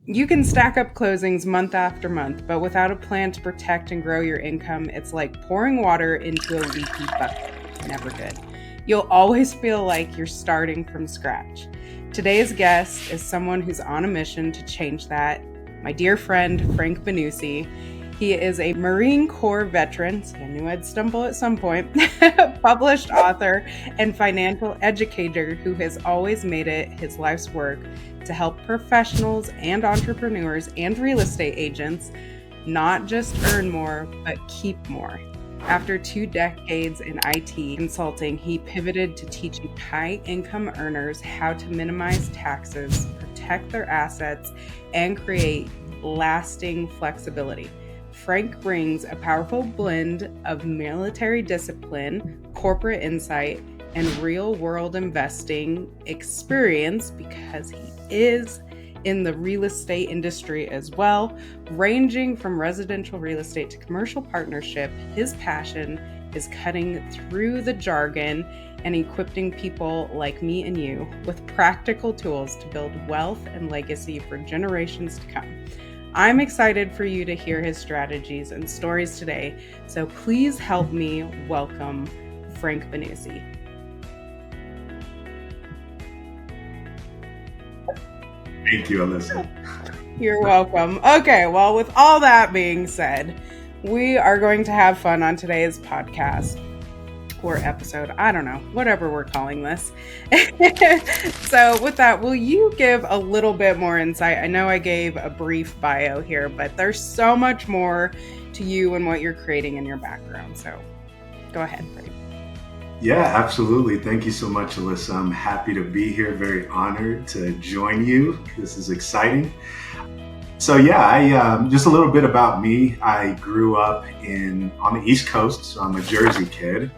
You can stack up closings month after month, but without a plan to protect and grow your income, it's like pouring water into a leaky bucket. Never good. You'll always feel like you're starting from scratch. Today's guest is someone who's on a mission to change that. My dear friend, Frank Mbanusi. He is a Marine Corps veteran, so I knew I'd stumble at some point, published author, and financial educator who has always made it his life's work to help professionals and entrepreneurs and real estate agents not just earn more, but keep more. After 2 decades in IT consulting, he pivoted to teaching high-income earners how to minimize taxes, protect their assets, and create lasting flexibility. Frank brings a powerful blend of military discipline, corporate insight, and real-world investing experience because he is in the real estate industry as well, ranging from residential real estate to commercial partnership. His passion is cutting through the jargon and equipping people like me and you with practical tools to build wealth and legacy for generations to come. I'm excited for you to hear his strategies and stories today, so please help me welcome Frank Mbanusi. Thank you, Alyssa. You're welcome. Okay, well, with all that being said, we are going to have fun on today's podcast or episode. I don't know, whatever we're calling this. So with that, will you give a little bit more insight? I know I gave a brief bio here, but there's so much more to you and what you're creating in your background. So go ahead, Frank. Yeah, absolutely. Thank you so much, Alyssa. I'm happy to be here. Very honored to join you. This is exciting. So I just a little bit about me. I grew up on the East Coast, so I'm a Jersey kid.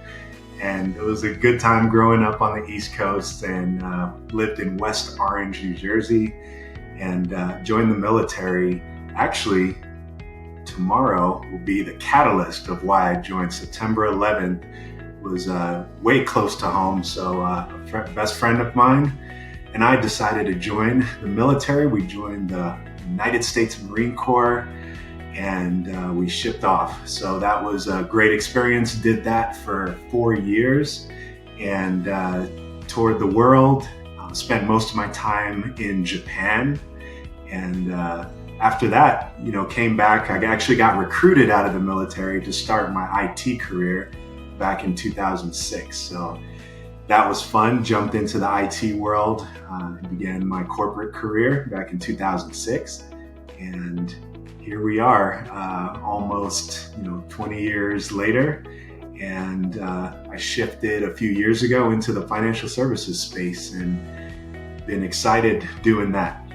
And it was a good time growing up on the East Coast and lived in West Orange, New Jersey, and joined the military. Actually, tomorrow will be the catalyst of why I joined. September 11th was way close to home, so a best friend of mine and I decided to join the military. We joined the United States Marine Corps, and we shipped off. So that was a great experience. Did that for 4 years and toured the world. Spent most of my time in Japan, and after that, came back. I actually got recruited out of the military to start my IT career back in 2006. So that was fun. Jumped into the IT world and began my corporate career back in 2006, and here we are, almost 20 years later, and I shifted a few years ago into the financial services space and been excited doing that.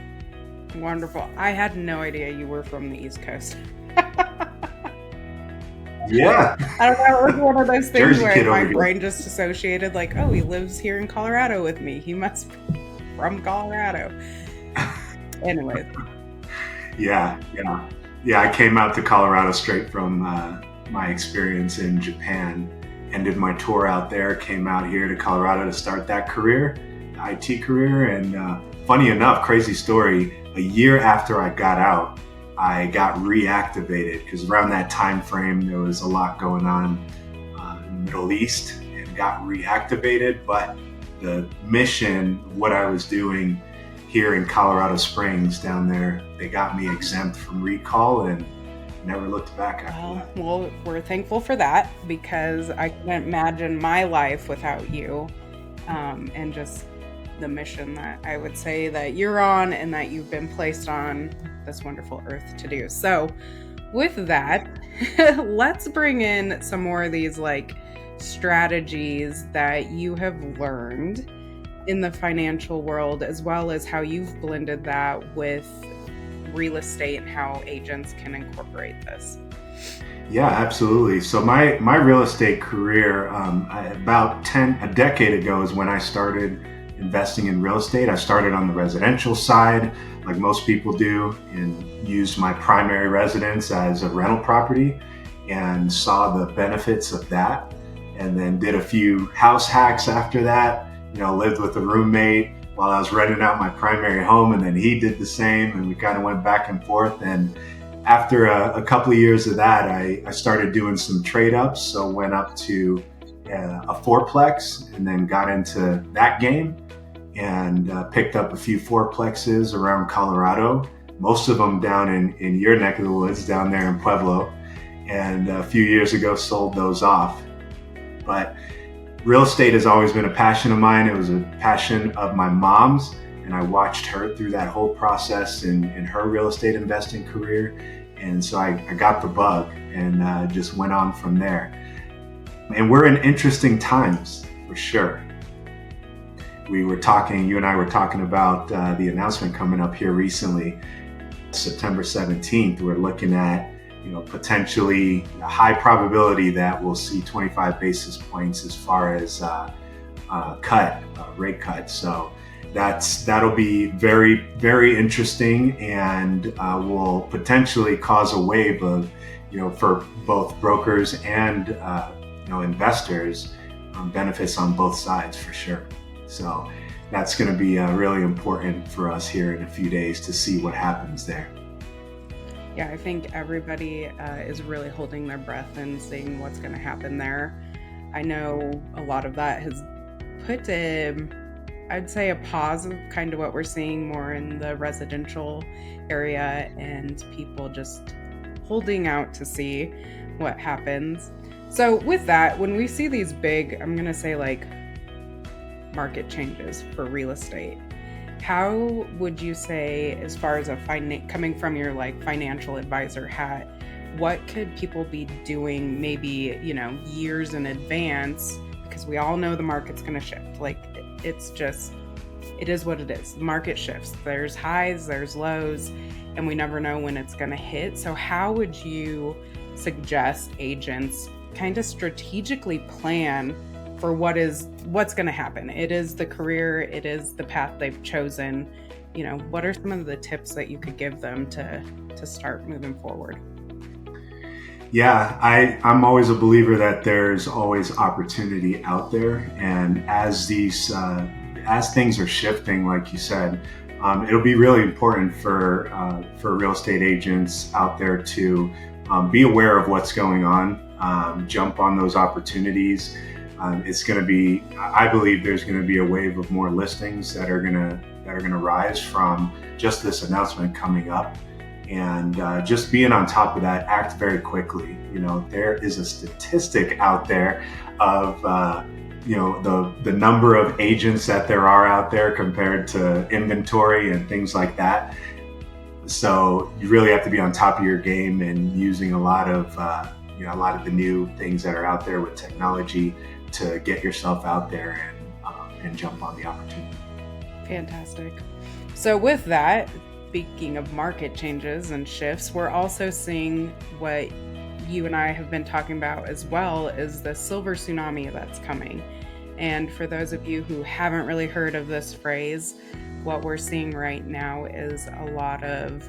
Wonderful. I had no idea you were from the East Coast. Yeah. I don't know, it was one of those things Jersey where my here. brain just associated like, oh, he lives here in Colorado with me. He must be from Colorado. Anyway. Yeah. I came out to Colorado straight from my experience in Japan. Ended my tour out there, came out here to Colorado to start that career, the IT career. And funny enough, crazy story, a year after I got out, I got reactivated because around that time frame there was a lot going on in the Middle East, and got reactivated. But the mission, what I was doing here in Colorado Springs down there, they got me exempt from recall and never looked back after that. Well, we're thankful for that, because I can't imagine my life without you, and just the mission that I would say that you're on and that you've been placed on this wonderful earth to do. So with that, let's bring in some more of these strategies that you have learned in the financial world, as well as how you've blended that with real estate and how agents can incorporate this. Yeah, absolutely. So my real estate career, about a decade ago is when I started investing in real estate. I started on the residential side, like most people do, and used my primary residence as a rental property and saw the benefits of that. And then did a few house hacks after that. Lived with a roommate while I was renting out my primary home, and then he did the same, and we kind of went back and forth. And after a couple of years of that, I started doing some trade ups. So went up to a fourplex, and then got into that game, and picked up a few fourplexes around Colorado, most of them down in your neck of the woods, down there in Pueblo. And a few years ago, sold those off. But real estate has always been a passion of mine. It was a passion of my mom's, and I watched her through that whole process in her real estate investing career. And so I got the bug, and just went on from there. And we're in interesting times, for sure. You and I were talking about the announcement coming up here recently, September 17th. We're looking at, potentially a high probability that we'll see 25 basis points as far as rate cut. So that'll be very, very interesting, and will potentially cause a wave of, for both brokers and investors, benefits on both sides for sure. So that's going to be really important for us here in a few days to see what happens there. Yeah, I think everybody is really holding their breath and seeing what's going to happen there. I know a lot of that has put I'd say a pause of kind of what we're seeing more in the residential area, and people just holding out to see what happens. So with that, when we see these big, I'm going to say like market changes for real estate, how would you say, as far as coming from your like financial advisor hat, what could people be doing maybe, years in advance? Because we all know the market's going to shift. Like it is what it is. The market shifts. There's highs, there's lows, and we never know when it's going to hit. So how would you suggest agents kind of strategically plan for what's going to happen? It is the career, it is the path they've chosen. What are some of the tips that you could give them to start moving forward? Yeah, I'm always a believer that there's always opportunity out there, and as things are shifting, like you said, it'll be really important for real estate agents out there to be aware of what's going on, jump on those opportunities. It's going to be, I believe there's going to be a wave of more listings that are going to rise from just this announcement coming up. And just being on top of that, act very quickly. There is a statistic out there of the number of agents that there are out there compared to inventory and things like that. So you really have to be on top of your game and using a lot of the new things that are out there with technology to get yourself out there and jump on the opportunity. Fantastic. So with that, speaking of market changes and shifts, we're also seeing what you and I have been talking about as well, is the silver tsunami that's coming. And for those of you who haven't really heard of this phrase, what we're seeing right now is a lot of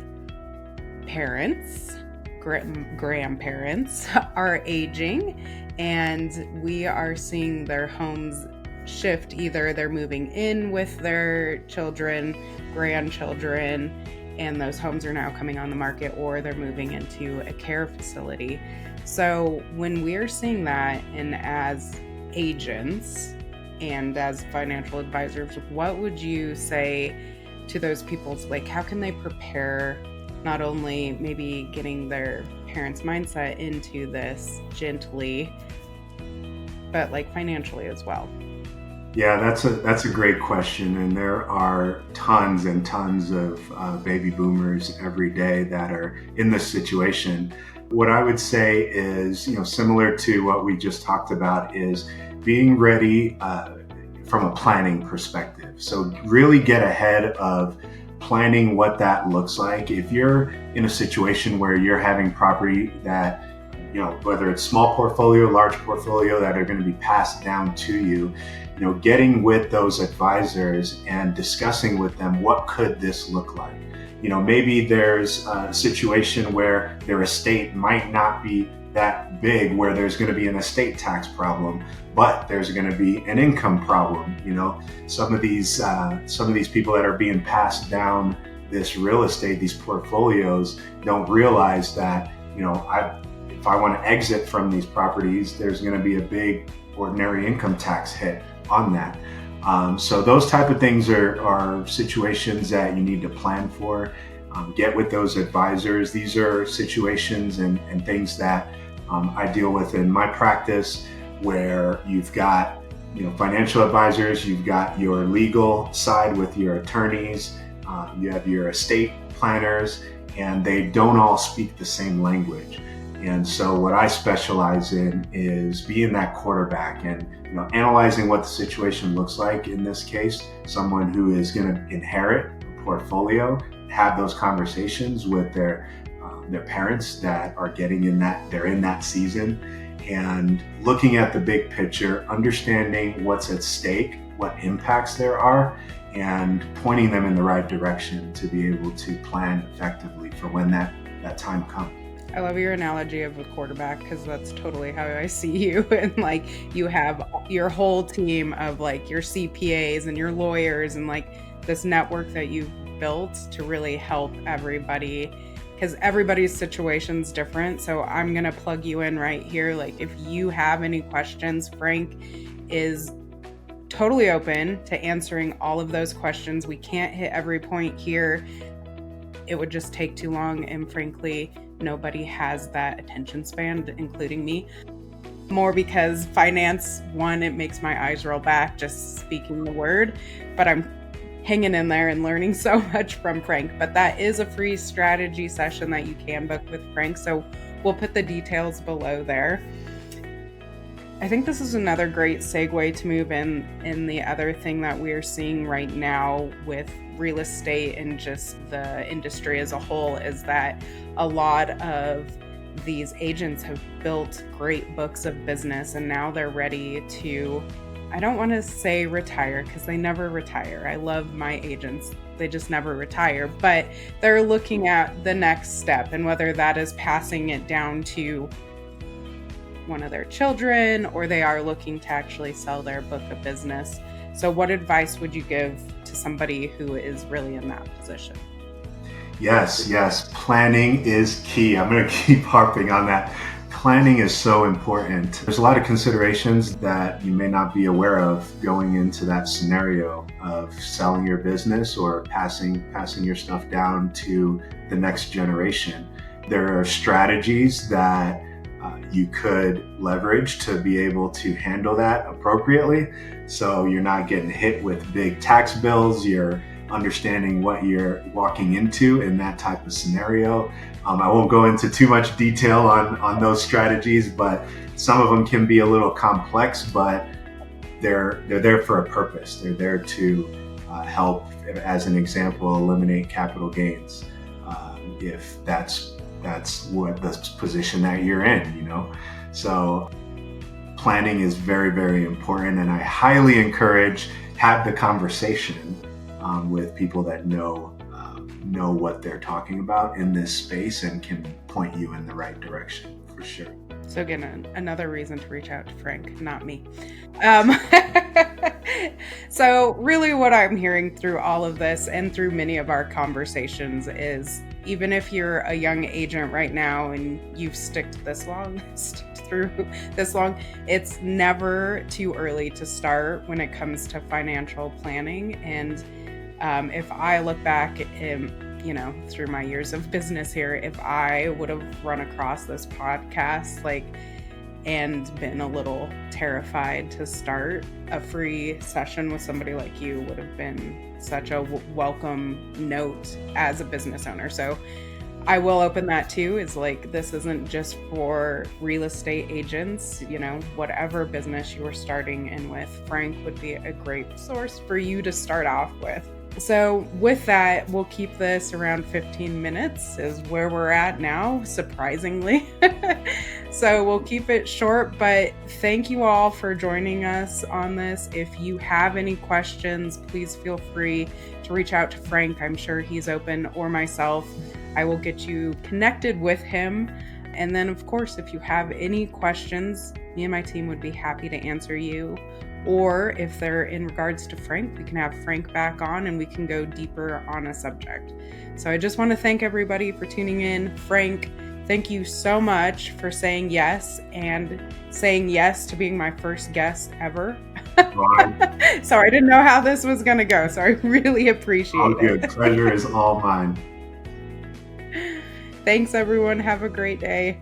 parents, grandparents are aging, and we are seeing their homes shift. Either they're moving in with their children, grandchildren, and those homes are now coming on the market, or they're moving into a care facility. So when we're seeing that, and as agents and as financial advisors, what would you say to those people? Like, how can they prepare, not only maybe getting their parents' mindset into this gently, but like financially as well? Yeah, that's a great question, and there are tons and tons of baby boomers every day that are in this situation. What I would say is, similar to what we just talked about, is being ready from a planning perspective. So really get ahead of planning what that looks like. If you're in a situation where you're having property that, whether it's small portfolio, large portfolio, that are going to be passed down to you, getting with those advisors and discussing with them, what could this look like? Maybe there's a situation where their estate might not be that big where there's going to be an estate tax problem, but there's going to be an income problem. Some of these people that are being passed down this real estate, these portfolios, don't realize that if I want to exit from these properties, there's going to be a big ordinary income tax hit on that. So those type of things are situations that you need to plan for. Get with those advisors. These are situations and things that I deal with in my practice, where you've got financial advisors, you've got your legal side with your attorneys, you have your estate planners, and they don't all speak the same language. And so what I specialize in is being that quarterback and analyzing what the situation looks like. In this case, someone who is going to inherit a portfolio, have those conversations with their parents that are they're in that season, and looking at the big picture, understanding what's at stake, what impacts there are, and pointing them in the right direction to be able to plan effectively for when that time comes. I love your analogy of a quarterback, because that's totally how I see you. And you have your whole team of your CPAs and your lawyers and this network that you've built to really help everybody, because everybody's situation's different. So I'm going to plug you in right here. If you have any questions, Frank is totally open to answering all of those questions. We can't hit every point here. It would just take too long. And frankly, nobody has that attention span, including me. More because finance, one, it makes my eyes roll back just speaking the word, but I'm hanging in there and learning so much from Frank. But that is a free strategy session that you can book with Frank. So we'll put the details below there. I think this is another great segue to move in the other thing that we're seeing right now with real estate and just the industry as a whole, is that a lot of these agents have built great books of business, and now they're ready to, I don't want to say retire, because they never retire. I love my agents. They just never retire, but they're looking at the next step, and whether that is passing it down to one of their children, or they are looking to actually sell their book of business. So what advice would you give to somebody who is really in that position? Yes. Planning is key. I'm going to keep harping on that. Planning is so important. There's a lot of considerations that you may not be aware of going into that scenario of selling your business or passing your stuff down to the next generation. There are strategies that you could leverage to be able to handle that appropriately. So you're not getting hit with big tax bills. You're understanding what you're walking into in that type of scenario. I won't go into too much detail on those strategies, but some of them can be a little complex, but they're there for a purpose. They're there to help, as an example, eliminate capital gains, if that's what the position that you're in, So planning is very, very important, and I highly encourage have the conversation with people that know what they're talking about in this space and can point you in the right direction, for sure. So again, another reason to reach out to Frank, not me. So really what I'm hearing through all of this and through many of our conversations is, even if you're a young agent right now and you've stuck through this long, it's never too early to start when it comes to financial planning. And if I look back through my years of business here, if I would have run across this podcast and been a little terrified to start, a free session with somebody like you would have been such a welcome note as a business owner. So I will open that too, is this isn't just for real estate agents, whatever business you are starting in with, Frank would be a great source for you to start off with. So with that, we'll keep this around 15 minutes is where we're at now, surprisingly. So we'll keep it short, but thank you all for joining us on this. If you have any questions, please feel free to reach out to Frank. I'm sure he's open, or myself. I will get you connected with him. And then, of course, if you have any questions, me and my team would be happy to answer you. Or if they're in regards to Frank, we can have Frank back on and we can go deeper on a subject. So I just want to thank everybody for tuning in. Frank, thank you so much for saying yes and saying yes to being my first guest ever. Right. So I didn't know how this was going to go. So I really All appreciate good. it. Pleasure is all mine. Thanks, everyone. Have a great day.